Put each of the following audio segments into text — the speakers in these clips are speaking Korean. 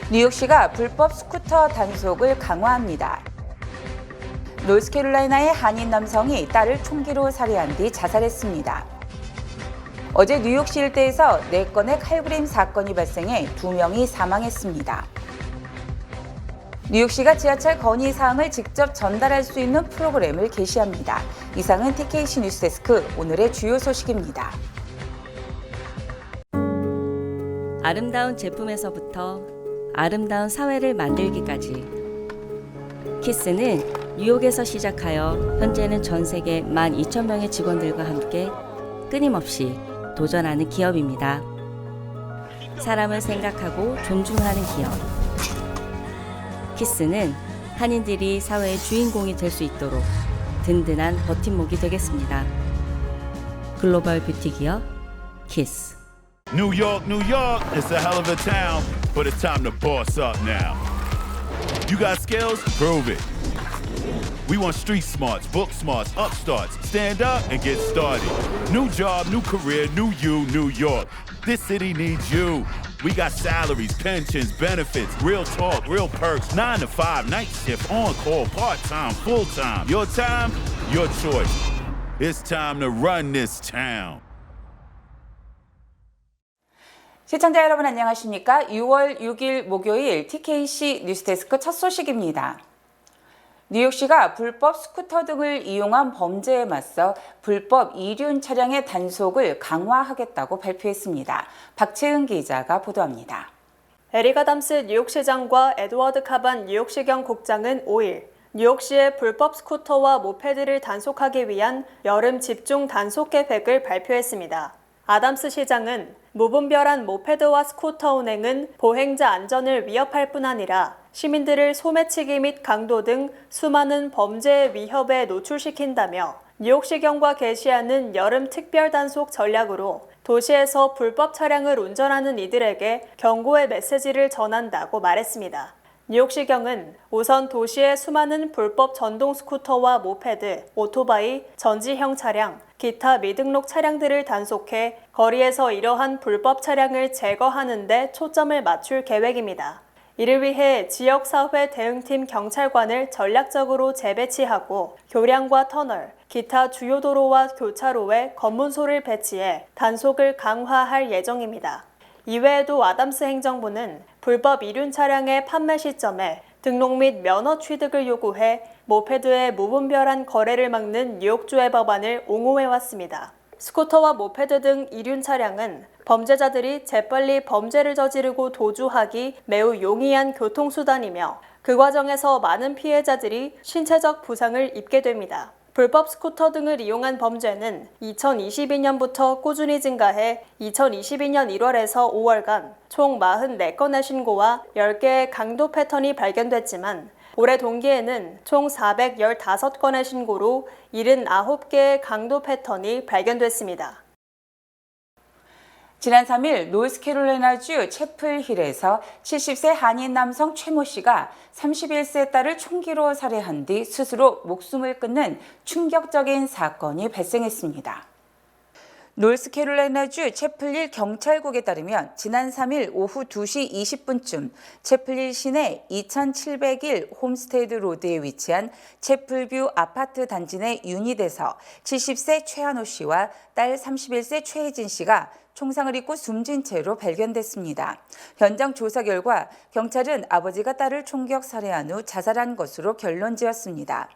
뉴욕시가 불법 스쿠터 단속을 강화합니다. 노스캐롤라이나의 한인 남성이 딸을 총기로 살해한 뒤 자살했습니다. 어제 뉴욕시 일대에서 4건의 칼부림 사건이 발생해 2명이 사망했습니다. 뉴욕시가 지하철 건의사항을 직접 전달할 수 있는 프로그램을 개시합니다. 이상은 TKC 뉴스데스크 오늘의 주요 소식입니다. 아름다운 제품에서부터 아름다운 사회를 만들기까지 키스는 뉴욕에서 시작하여 현재는 전 세계 12,000명의 직원들과 함께 끊임없이 도전하는 기업입니다. 사람을 생각하고 존중하는 기업. 키스는 한인들이 사회의 주인공이 될 수 있도록 든든한 버팀목이 되겠습니다. 글로벌 뷰티 기업 키스. New York, it's a hell of a town, but it's time to boss up now. You got skills? Prove it. We want street smarts, book smarts, upstarts. Stand up and get started. New job, new career, new you, New York. This city needs you. We got salaries, pensions, benefits, real talk, real perks. 9 to 5, night shift, on call, part-time, full-time. Your time, your choice. It's time to run this town. 시청자 여러분 안녕하십니까? 6월 6일 목요일 TKC 뉴스데스크 첫 소식입니다. 뉴욕시가 불법 스쿠터 등을 이용한 범죄에 맞서 불법 이륜 차량의 단속을 강화하겠다고 발표했습니다. 박채은 기자가 보도합니다. 에릭 아담스 뉴욕시장과 에드워드 카반 뉴욕시경 국장은 5일 뉴욕시의 불법 스쿠터와 모페드를 단속하기 위한 여름 집중 단속 계획을 발표했습니다. 아담스 시장은 무분별한 모페드와 스쿠터 운행은 보행자 안전을 위협할 뿐 아니라 시민들을 소매치기 및 강도 등 수많은 범죄의 위협에 노출시킨다며 뉴욕시경과 개시하는 여름 특별 단속 전략으로 도시에서 불법 차량을 운전하는 이들에게 경고의 메시지를 전한다고 말했습니다. 뉴욕시경은 우선 도시의 수많은 불법 전동 스쿠터와 모페드, 오토바이, 전지형 차량, 기타 미등록 차량들을 단속해 거리에서 이러한 불법 차량을 제거하는 데 초점을 맞출 계획입니다. 이를 위해 지역사회 대응팀 경찰관을 전략적으로 재배치하고 교량과 터널, 기타 주요 도로와 교차로에 검문소를 배치해 단속을 강화할 예정입니다. 이외에도 아담스 행정부는 불법 이륜 차량의 판매 시점에 등록 및 면허 취득을 요구해 모페드의 무분별한 거래를 막는 뉴욕주의 법안을 옹호해왔습니다. 스쿠터와 모페드 등 이륜 차량은 범죄자들이 재빨리 범죄를 저지르고 도주하기 매우 용이한 교통수단이며 그 과정에서 많은 피해자들이 신체적 부상을 입게 됩니다. 불법 스쿠터 등을 이용한 범죄는 2022년부터 꾸준히 증가해 2022년 1월에서 5월간 총 44건의 신고와 10개의 강도 패턴이 발견됐지만 올해 동기에는 총 415건의 신고로 79개의 강도 패턴이 발견됐습니다. 지난 3일 노스캐롤라이나주 채플힐에서 70세 한인 남성 최모 씨가 31세 딸을 총기로 살해한 뒤 스스로 목숨을 끊는 충격적인 사건이 발생했습니다. 노스캐롤라이나주 채플힐 경찰국에 따르면 지난 3일 오후 2시 20분쯤 채플힐 시내 2701 홈스테이드 로드에 위치한 채플뷰 아파트 단지 내 유닛에서 70세 최한호 씨와 딸 31세 최혜진 씨가 총상을 입고 숨진 채로 발견됐습니다. 현장 조사 결과 경찰은 아버지가 딸을 총격 살해한 후 자살한 것으로 결론지었습니다.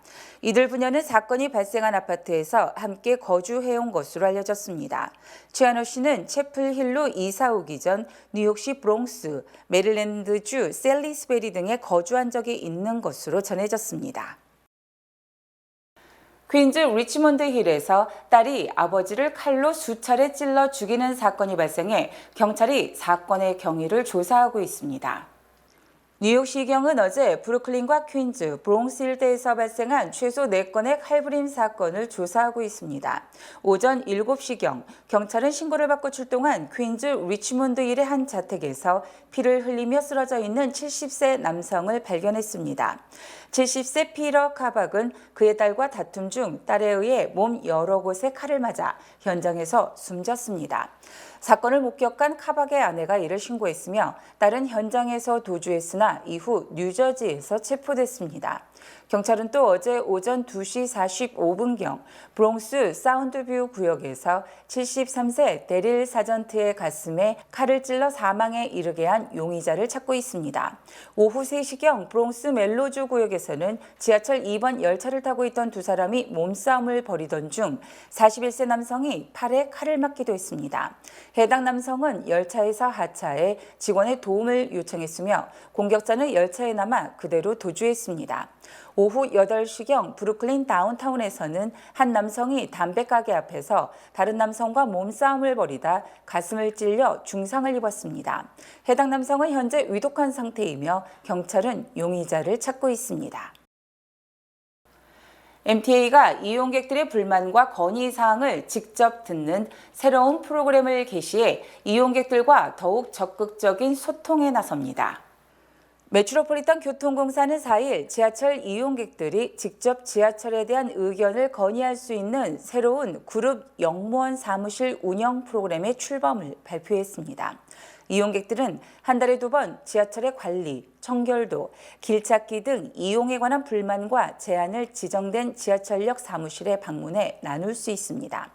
이들 부녀는 사건이 발생한 아파트에서 함께 거주해온 것으로 알려졌습니다. 최한호 씨는 채플힐로 이사 오기 전 뉴욕시 브롱스, 메릴랜드주 셀리스베리 등에 거주한 적이 있는 것으로 전해졌습니다. 퀸즈 리치몬드 힐에서 딸이 아버지를 칼로 수차례 찔러 죽이는 사건이 발생해 경찰이 사건의 경위를 조사하고 있습니다. 뉴욕시경은 어제 브루클린과 퀸즈, 브롱스 일대에서 발생한 최소 4건의 칼부림 사건을 조사하고 있습니다. 오전 7시경 경찰은 신고를 받고 출동한 퀸즈 리치몬드 일의 한 자택에서 피를 흘리며 쓰러져 있는 70세 남성을 발견했습니다. 70세 피터 카박은 그의 딸과 다툼 중 딸에 의해 몸 여러 곳에 칼을 맞아 현장에서 숨졌습니다. 사건을 목격한 카박의 아내가 이를 신고했으며 딸은 현장에서 도주했으나 이후 뉴저지에서 체포됐습니다. 경찰은 또 어제 오전 2시 45분경 브롱스 사운드뷰 구역에서 73세 데릴 사전트의 가슴에 칼을 찔러 사망에 이르게 한 용의자를 찾고 있습니다. 오후 3시경 브롱스 멜로주 구역에서는 지하철 2번 열차를 타고 있던 두 사람이 몸싸움을 벌이던 중 41세 남성이 팔에 칼을 맞기도 했습니다. 해당 남성은 열차에서 하차해 직원의 도움을 요청했으며 공격자는 열차에 남아 그대로 도주했습니다. 오후 8시경 브루클린 다운타운에서는 한 남성이 담배가게 앞에서 다른 남성과 몸싸움을 벌이다 가슴을 찔려 중상을 입었습니다. 해당 남성은 현재 위독한 상태이며 경찰은 용의자를 찾고 있습니다. MTA가 이용객들의 불만과 건의사항을 직접 듣는 새로운 프로그램을 개시해 이용객들과 더욱 적극적인 소통에 나섭니다. 메트로폴리탄 교통공사는 4일 지하철 이용객들이 직접 지하철에 대한 의견을 건의할 수 있는 새로운 그룹 영무원 사무실 운영 프로그램의 출범을 발표했습니다. 이용객들은 한 달에 2번 지하철의 관리, 청결도, 길찾기 등 이용에 관한 불만과 제안을 지정된 지하철역 사무실에 방문해 나눌 수 있습니다.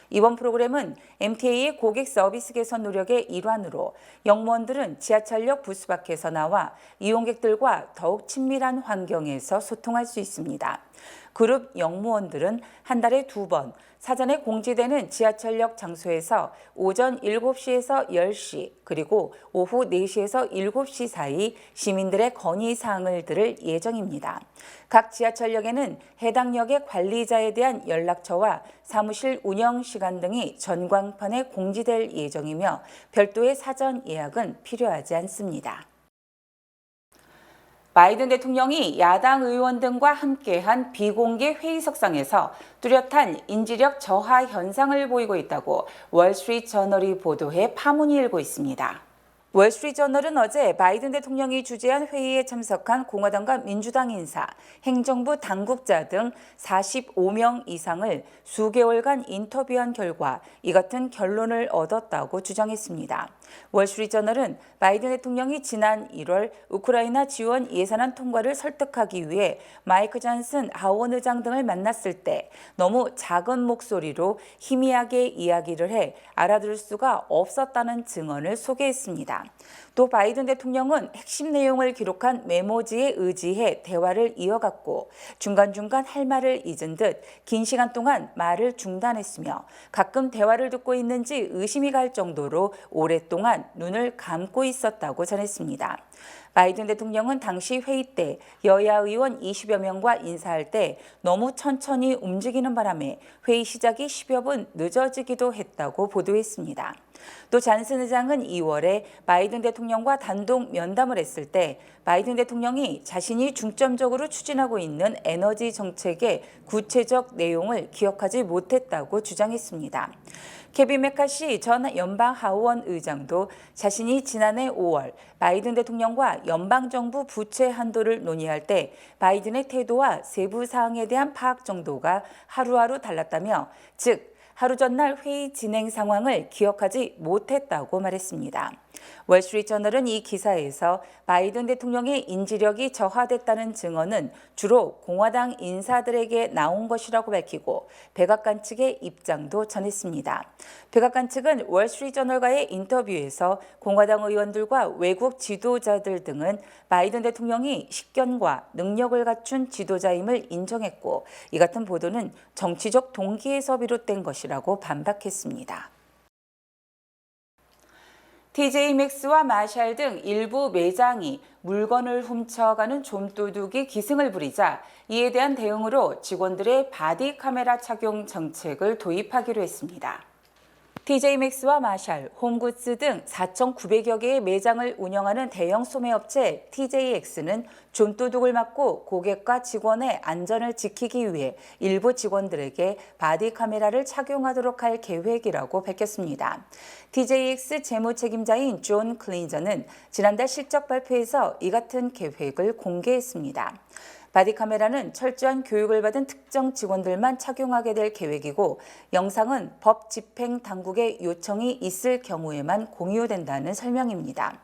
이번 프로그램은 MTA의 고객 서비스 개선 노력의 일환으로 영무원들은 지하철역 부스 밖에서 나와 이용객들과 더욱 친밀한 환경에서 소통할 수 있습니다. 그룹 영무원들은 한 달에 2번 사전에 공지되는 지하철역 장소에서 오전 7시에서 10시 그리고 오후 4시에서 7시 사이 시민들의 건의사항을 들을 예정입니다. 각 지하철역에는 해당 역의 관리자에 대한 연락처와 사무실 운영 시간 등이 전광판에 공지될 예정이며 별도의 사전 예약은 필요하지 않습니다. 바이든 대통령이 야당 의원 등과 함께한 비공개 회의석상에서 뚜렷한 인지력 저하 현상을 보이고 있다고 월스트리트저널이 보도해 파문이 일고 있습니다. 월스트리트저널은 어제 바이든 대통령이 주재한 회의에 참석한 공화당과 민주당 인사, 행정부 당국자 등 45명 이상을 수개월간 인터뷰한 결과 이 같은 결론을 얻었다고 주장했습니다. 월스트리트저널은 바이든 대통령이 지난 1월 우크라이나 지원 예산안 통과를 설득하기 위해 마이크 존슨 하원 의장 등을 만났을 때 너무 작은 목소리로 희미하게 이야기를 해 알아들을 수가 없었다는 증언을 소개했습니다. 또 바이든 대통령은 핵심 내용을 기록한 메모지에 의지해 대화를 이어갔고 중간중간 할 말을 잊은 듯 긴 시간 동안 말을 중단했으며 가끔 대화를 듣고 있는지 의심이 갈 정도로 오랫동안 눈을 감고 있었다고 전했습니다. 바이든 대통령은 당시 회의 때 여야 의원 20여 명과 인사할 때 너무 천천히 움직이는 바람에 회의 시작이 10여 분 늦어지기도 했다고 보도했습니다. 또 잔슨 의장은 2월에 바이든 대통령과 단독 면담을 했을 때 바이든 대통령이 자신이 중점적으로 추진하고 있는 에너지 정책의 구체적 내용을 기억하지 못했다고 주장했습니다. 케빈 메카시 전 연방 하원 의장도 자신이 지난해 5월 바이든 대통령과 연방정부 부채 한도를 논의할 때 바이든의 태도와 세부 사항에 대한 파악 정도가 하루하루 달랐다며 즉 하루 전날 회의 진행 상황을 기억하지 못했다고 말했습니다. 월스트리트저널은 이 기사에서 바이든 대통령의 인지력이 저하됐다는 증언은 주로 공화당 인사들에게 나온 것이라고 밝히고 백악관 측의 입장도 전했습니다. 백악관 측은 월스트리트저널과의 인터뷰에서 공화당 의원들과 외국 지도자들 등은 바이든 대통령이 식견과 능력을 갖춘 지도자임을 인정했고 이 같은 보도는 정치적 동기에서 비롯된 것이라고 반박했습니다. TJ 맥스와 마샬 등 일부 매장이 물건을 훔쳐가는 좀도둑이 기승을 부리자 이에 대한 대응으로 직원들의 바디 카메라 착용 정책을 도입하기로 했습니다. TJ 맥스와 마샬, 홈굿즈 등 4,900여 개의 매장을 운영하는 대형 소매업체 TJX는 좀도둑을 막고 고객과 직원의 안전을 지키기 위해 일부 직원들에게 바디 카메라를 착용하도록 할 계획이라고 밝혔습니다. TJX 재무 책임자인 존 클린저는 지난달 실적 발표에서 이 같은 계획을 공개했습니다. 바디카메라는 철저한 교육을 받은 특정 직원들만 착용하게 될 계획이고 영상은 법 집행 당국의 요청이 있을 경우에만 공유된다는 설명입니다.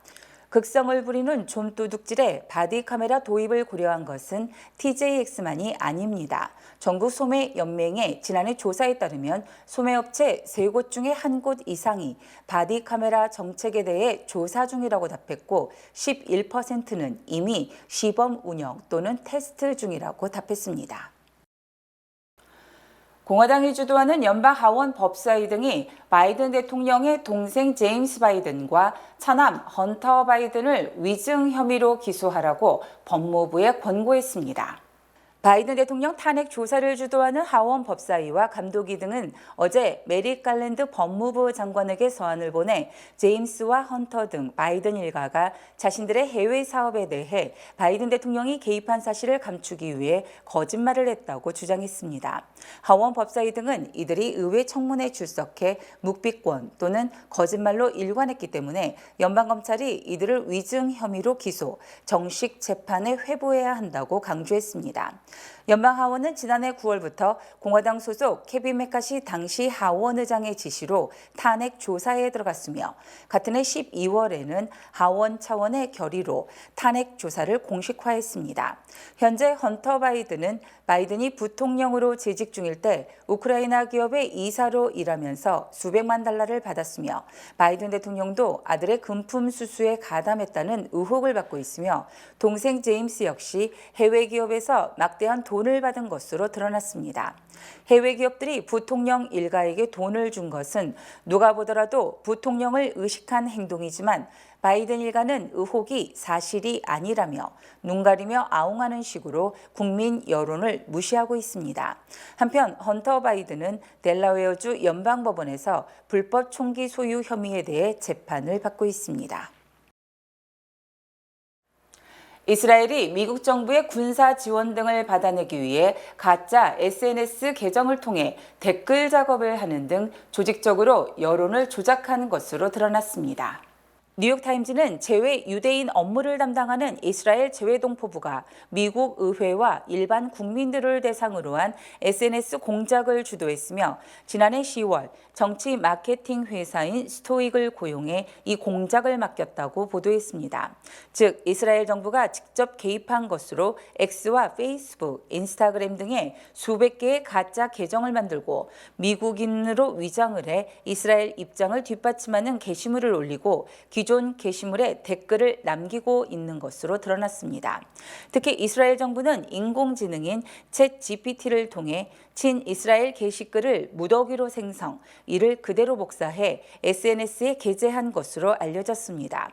극성을 부리는 좀도둑질에 바디카메라 도입을 고려한 것은 TJX만이 아닙니다. 전국 소매연맹의 지난해 조사에 따르면 소매업체 3곳 중에 1곳 이상이 바디카메라 정책에 대해 조사 중이라고 답했고 11%는 이미 시범 운영 또는 테스트 중이라고 답했습니다. 공화당이 주도하는 연방 하원 법사위 등이 바이든 대통령의 동생 제임스 바이든과 차남 헌터 바이든을 위증 혐의로 기소하라고 법무부에 권고했습니다. 바이든 대통령 탄핵 조사를 주도하는 하원 법사위와 감독위 등은 어제 메릭 갈랜드 법무부 장관에게 서한을 보내 제임스와 헌터 등 바이든 일가가 자신들의 해외 사업에 대해 바이든 대통령이 개입한 사실을 감추기 위해 거짓말을 했다고 주장했습니다. 하원 법사위 등은 이들이 의회 청문회에 출석해 묵비권 또는 거짓말로 일관했기 때문에 연방검찰이 이들을 위증 혐의로 기소, 정식 재판에 회부해야 한다고 강조했습니다. 연방하원은 지난해 9월부터 공화당 소속 케빈 메카시 당시 하원 의장의 지시로 탄핵 조사에 들어갔으며 같은 해 12월에는 하원 차원의 결의로 탄핵 조사를 공식화했습니다. 현재 헌터 바이든은 바이든이 부통령으로 재직 중일 때 우크라이나 기업의 이사로 일하면서 수백만 달러를 받았으며 바이든 대통령도 아들의 금품 수수에 가담했다는 의혹을 받고 있으며 동생 제임스 역시 해외 기업에서 막대한 돈을 받은 것으로 드러났습니다. 해외 기업들이 부통령 일가에게 돈을 준 것은 누가 보더라도 부통령을 의식한 행동이지만 바이든 일가는 의혹이 사실이 아니라며 눈 가리며 아웅하는 식으로 국민 여론을 무시하고 있습니다. 한편 헌터 바이든은 델라웨어주 연방법원에서 불법 총기 소유 혐의에 대해 재판을 받고 있습니다. 이스라엘이 미국 정부의 군사 지원 등을 받아내기 위해 가짜 SNS 계정을 통해 댓글 작업을 하는 등 조직적으로 여론을 조작한 것으로 드러났습니다. 뉴욕타임즈는 재외 유대인 업무를 담당하는 이스라엘 재외동포부가 미국 의회와 일반 국민들을 대상으로 한 SNS 공작을 주도했으며 지난해 10월 정치 마케팅 회사인 스토익을 고용해 이 공작을 맡겼다고 보도했습니다. 즉 이스라엘 정부가 직접 개입한 것으로 X와 페이스북, 인스타그램 등의 수백 개의 가짜 계정을 만들고 미국인으로 위장을 해 이스라엘 입장을 뒷받침하는 게시물을 올리고 기존 게시물에 댓글을 남기고 있는 것으로 드러났습니다. 특히 이스라엘 정부는 인공지능인 챗 GPT를 통해 친이스라엘 게시글을 무더기로 생성, 이를 그대로 복사해 SNS에 게재한 것으로 알려졌습니다.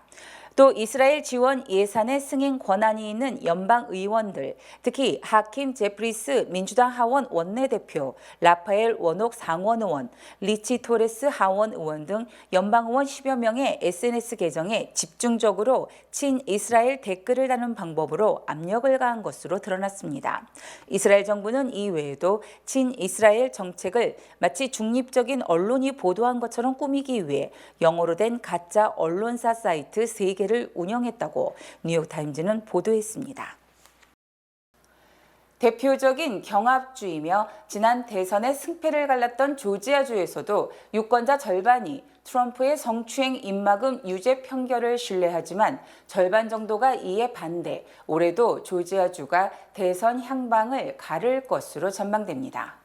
또 이스라엘 지원 예산의 승인 권한이 있는 연방 의원들, 특히 하킴 제프리스 민주당 하원 원내대표, 라파엘 원옥 상원 의원, 리치 토레스 하원 의원 등 연방 의원 10여 명의 SNS 계정에 집중적으로 친이스라엘 댓글을 다는 방법으로 압력을 가한 것으로 드러났습니다. 이스라엘 정부는 이 외에도 친이스라엘 정책을 마치 중립적인 언론이 보도한 것처럼 꾸미기 위해 영어로 된 가짜 언론사 사이트 3개를 운영했다고 뉴욕타임즈는 보도했습니다. 대표적인 경합주이며 지난 대선의 승패를 갈랐던 조지아주에서도 유권자 절반이 트럼프의 성추행 입막음 유죄 판결을 신뢰하지만 절반 정도가 이에 반대, 올해도 조지아주가 대선 향방을 가를 것으로 전망됩니다.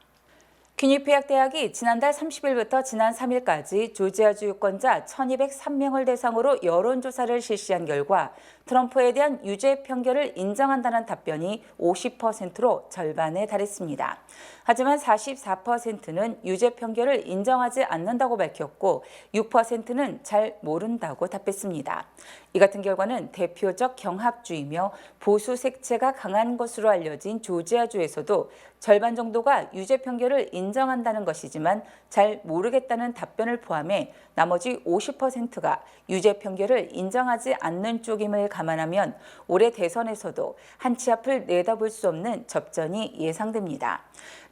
퀴니피악 대학이 지난달 30일부터 지난 3일까지 조지아주 유권자 1,203명을 대상으로 여론조사를 실시한 결과 트럼프에 대한 유죄 판결을 인정한다는 답변이 50%로 절반에 달했습니다. 하지만 44%는 유죄 판결을 인정하지 않는다고 밝혔고 6%는 잘 모른다고 답했습니다. 이 같은 결과는 대표적 경합주이며 보수 색채가 강한 것으로 알려진 조지아주에서도 절반 정도가 유죄 판결을 인정한다는 것이지만 잘 모르겠다는 답변을 포함해 나머지 50%가 유죄 판결을 인정하지 않는 쪽임을 감안하면 올해 대선에서도 한 치 앞을 내다볼 수 없는 접전이 예상됩니다.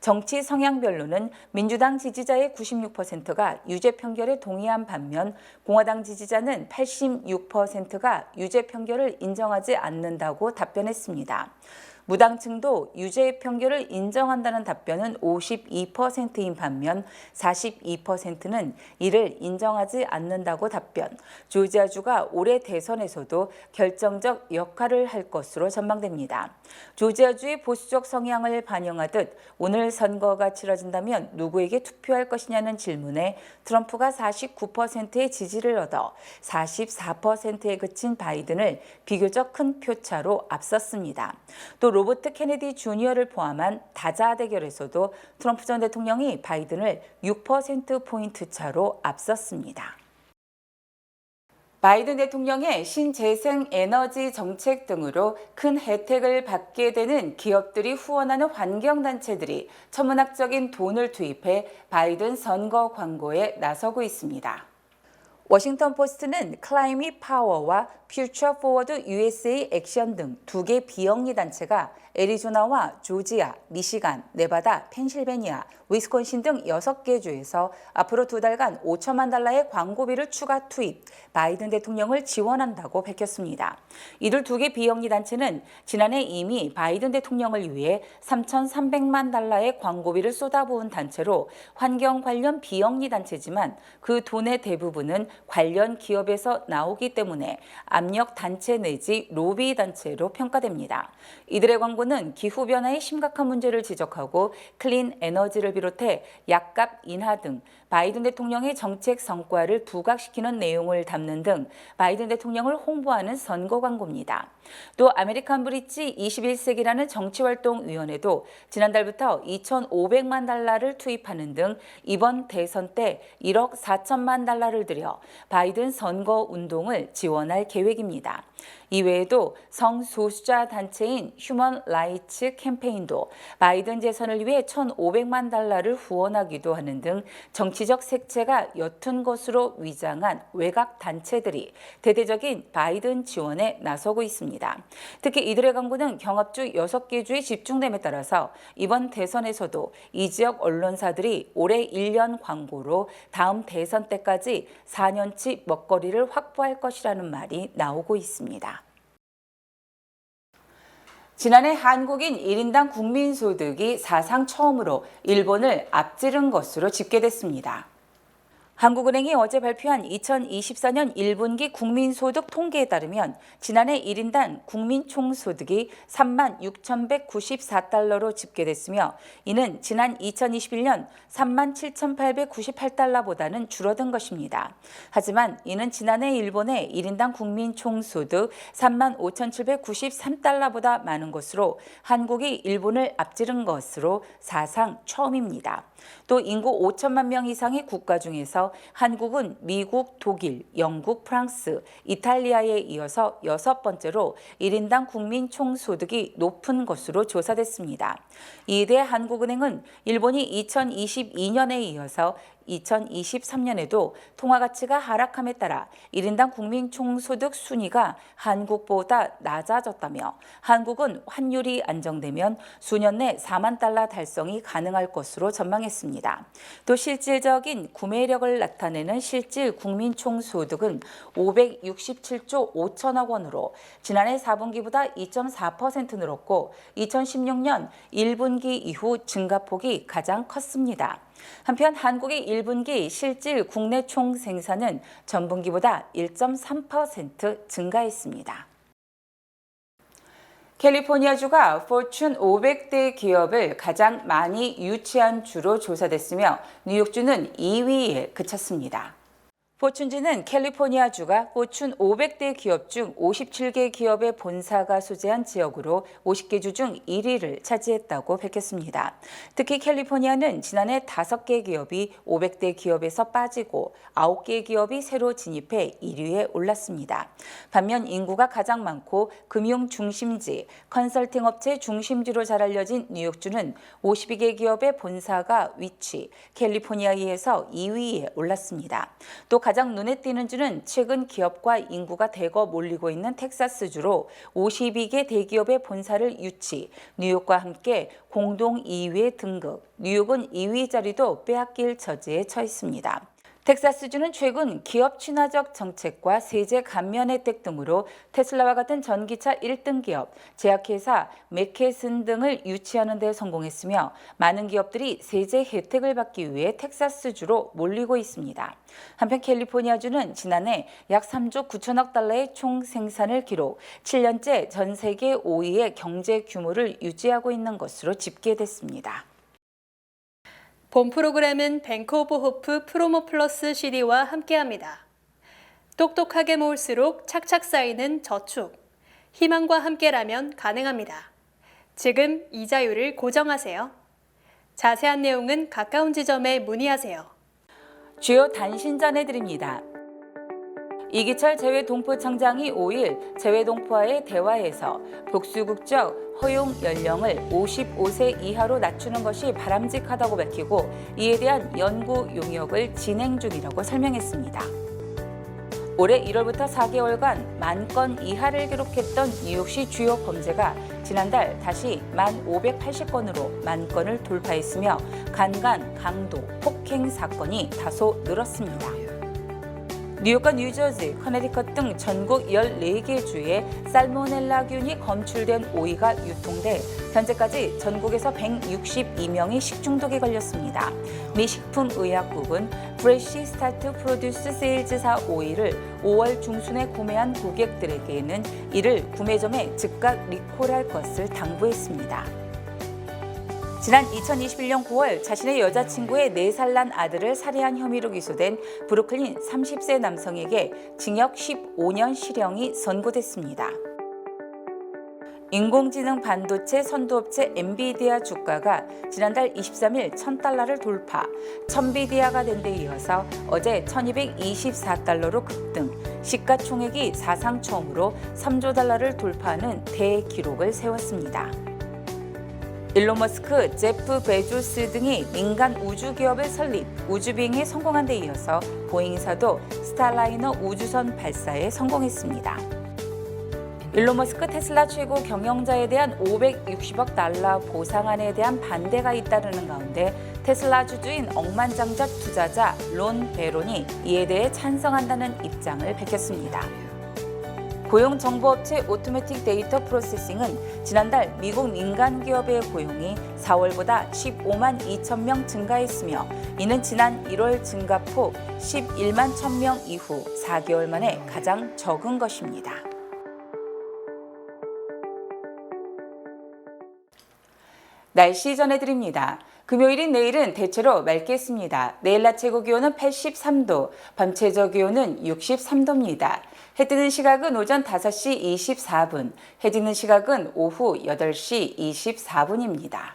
정치 성향별로는 민주당 지지자의 96%가 유죄 판결에 동의한 반면 공화당 지지자는 86%가 유죄 판결을 인정하지 않는다고 답변했습니다. 무당층도 유죄의 판결을 인정한다는 답변은 52%인 반면 42%는 이를 인정하지 않는다고 답변. 조지아주가 올해 대선에서도 결정적 역할을 할 것으로 전망됩니다. 조지아주의 보수적 성향을 반영하듯 오늘 선거가 치러진다면 누구에게 투표할 것이냐는 질문에 트럼프가 49%의 지지를 얻어 44%에 그친 바이든을 비교적 큰 표차로 앞섰습니다. 또 로버트 케네디 주니어를 포함한 다자 대결에서도 트럼프 전 대통령이 바이든을 6%포인트 차로 앞섰습니다. 바이든 대통령의 신재생 에너지 정책 등으로 큰 혜택을 받게 되는 기업들이 후원하는 환경단체들이 천문학적인 돈을 투입해 바이든 선거 광고에 나서고 있습니다. 워싱턴 포스트는 클라이밋 파워와 퓨처 포워드 USA 액션 등 2개 비영리 단체가 애리조나와 조지아, 미시간, 네바다, 펜실베니아, 위스콘신 등 6개 주에서 앞으로 2달간 5천만 달러의 광고비를 추가 투입, 바이든 대통령을 지원한다고 밝혔습니다. 이들 2개 비영리 단체는 지난해 이미 바이든 대통령을 위해 3,300만 달러의 광고비를 쏟아부은 단체로 환경 관련 비영리 단체지만 그 돈의 대부분은 관련 기업에서 나오기 때문에 압력 단체 내지 로비 단체로 평가됩니다. 이들의 광고는 기후변화의 심각한 문제를 지적하고 클린 에너지를 비롯해 약값 인하 등 바이든 대통령의 정책 성과를 부각시키는 내용을 담는 등 바이든 대통령을 홍보하는 선거 광고입니다. 또 아메리칸 브릿지 21세기라는 정치활동위원회도 지난달부터 2,500만 달러를 투입하는 등 이번 대선 때 1억 4천만 달러를 들여 바이든 선거 운동을 지원할 계획입니다. 이외에도 성소수자 단체인 휴먼 라이츠 캠페인도 바이든 재선을 위해 1,500만 달러를 후원하기도 하는 등 정치적 색채가 옅은 것으로 위장한 외곽 단체들이 대대적인 바이든 지원에 나서고 있습니다. 특히 이들의 광고는 경합주 6개 주에 집중됨에 따라서 이번 대선에서도 이 지역 언론사들이 올해 1년 광고로 다음 대선 때까지 4년치 먹거리를 확보할 것이라는 말이 나오고 있습니다. 지난해 한국인 1인당 국민소득이 사상 처음으로 일본을 앞지른 것으로 집계됐습니다. 한국은행이 어제 발표한 2024년 1분기 국민소득 통계에 따르면 지난해 1인당 국민총소득이 36,194달러로 집계됐으며 이는 지난 2021년 37,898달러보다는 줄어든 것입니다. 하지만 이는 지난해 일본의 1인당 국민총소득 35,793달러보다 많은 것으로 한국이 일본을 앞지른 것으로 사상 처음입니다. 또 인구 5천만 명 이상의 국가 중에서 한국은 미국, 독일, 영국, 프랑스, 이탈리아에 이어서 6번째로 1인당 국민 총소득이 높은 것으로 조사됐습니다. 이에 대해 한국은행은 일본이 2022년에 이어서 2023년에도 통화가치가 하락함에 따라 1인당 국민 총소득 순위가 한국보다 낮아졌다며 한국은 환율이 안정되면 수년 내 4만 달러 달성이 가능할 것으로 전망했습니다. 또 실질적인 구매력을 나타내는 실질 국민 총소득은 567조 5천억 원으로 지난해 4분기보다 2.4% 늘었고 2016년 1분기 이후 증가폭이 가장 컸습니다. 한편 한국의 1분기 실질 국내 총생산은 전분기보다 1.3% 증가했습니다. 캘리포니아주가 포춘 500대 기업을 가장 많이 유치한 주로 조사됐으며 뉴욕주는 2위에 그쳤습니다. 포춘지는 캘리포니아주가 포춘 500대 기업 중 57개 기업의 본사가 소재한 지역으로 50개 주 중 1위를 차지했다고 밝혔습니다. 특히 캘리포니아는 지난해 5개 기업이 500대 기업에서 빠지고 9개 기업이 새로 진입해 1위에 올랐습니다. 반면 인구가 가장 많고 금융 중심지, 컨설팅 업체 중심지로 잘 알려진 뉴욕주는 52개 기업의 본사가 위치, 캘리포니아에서 2위에 올랐습니다. 또 가장 눈에 띄는 주는 최근 기업과 인구가 대거 몰리고 있는 텍사스주로 52개 대기업의 본사를 유치, 뉴욕과 함께 공동 2위에 등극, 뉴욕은 2위 자리도 빼앗길 처지에 처했습니다. 텍사스주는 최근 기업 친화적 정책과 세제 감면 혜택 등으로 테슬라와 같은 전기차 1등 기업, 제약회사 맥케슨 등을 유치하는 데 성공했으며 많은 기업들이 세제 혜택을 받기 위해 텍사스주로 몰리고 있습니다. 한편 캘리포니아주는 지난해 약 3조 9천억 달러의 총 생산을 기록, 7년째 전 세계 5위의 경제 규모를 유지하고 있는 것으로 집계됐습니다. 본 프로그램은 뱅크 오브 호프 프로모 플러스 CD와 함께합니다. 똑똑하게 모을수록 착착 쌓이는 저축. 희망과 함께라면 가능합니다. 지금 이자율을 고정하세요. 자세한 내용은 가까운 지점에 문의하세요. 주요 단신 전해드립니다. 이기철 재외동포청장이 5일 재외동포와의 대화에서 복수국적 허용 연령을 55세 이하로 낮추는 것이 바람직하다고 밝히고 이에 대한 연구 용역을 진행 중이라고 설명했습니다. 올해 1월부터 4개월간 10,000건 이하를 기록했던 뉴욕시 주요 범죄가 지난달 다시 1,580건으로 10,000건을 돌파했으며 간간, 강도, 폭행 사건이 다소 늘었습니다. 뉴욕과 뉴저지, 커네티컷 등 전국 14개 주에 살모넬라균이 검출된 오이가 유통돼 현재까지 전국에서 162명이 식중독에 걸렸습니다. 미 식품의약국은 프레시 스타트 프로듀스 세일즈사 오이를 5월 중순에 구매한 고객들에게는 이를 구매점에 즉각 리콜할 것을 당부했습니다. 지난 2021년 9월 자신의 여자친구의 4살 난 아들을 살해한 혐의로 기소된 브루클린 30세 남성에게 징역 15년 실형이 선고됐습니다. 인공지능 반도체 선도업체 엔비디아 주가가 지난달 23일 1,000달러를 돌파, 천비디아가 된 데 이어서 어제 1,224달러로 급등, 시가총액이 사상 처음으로 3조 달러를 돌파하는 대기록을 세웠습니다. 일론 머스크, 제프 베조스 등이 민간 우주기업을 설립, 우주비행에 성공한 데 이어서 보잉사도 스타라이너 우주선 발사에 성공했습니다. 일론 머스크 테슬라 최고 경영자에 대한 560억 달러 보상안에 대한 반대가 잇따르는 가운데 테슬라 주주인 억만장자 투자자 론 베론이 이에 대해 찬성한다는 입장을 밝혔습니다. 고용정보업체 오토매틱 데이터 프로세싱은 지난달 미국 민간 기업의 고용이 4월보다 15만 2천 명 증가했으며 이는 지난 1월 증가폭 11만 1,000명 이후 4개월 만에 가장 적은 것입니다. 날씨 전해드립니다. 금요일인 내일은 대체로 맑겠습니다. 내일 낮 최고 기온은 83도, 밤 최저 기온은 63도입니다. 해 뜨는 시각은 오전 5시 24분, 해 지는 시각은 오후 8시 24분입니다.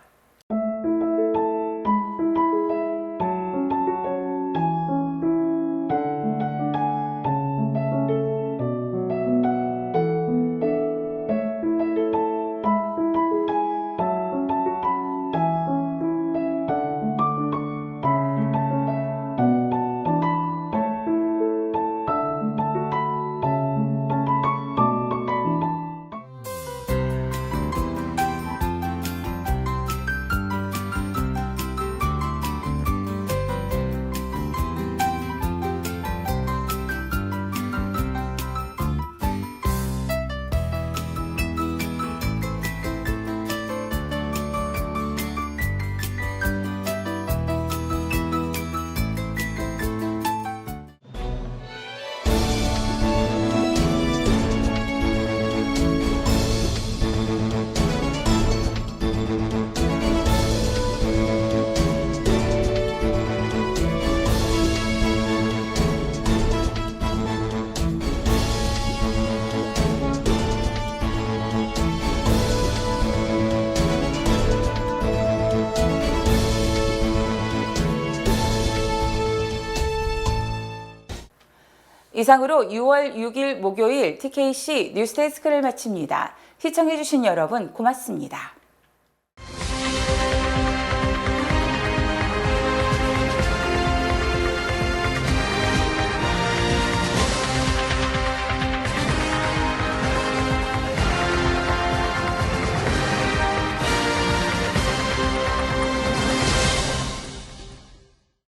이상으로 6월 6일 목요일 TKC 뉴스데스크를 마칩니다. 시청해주신 여러분 고맙습니다.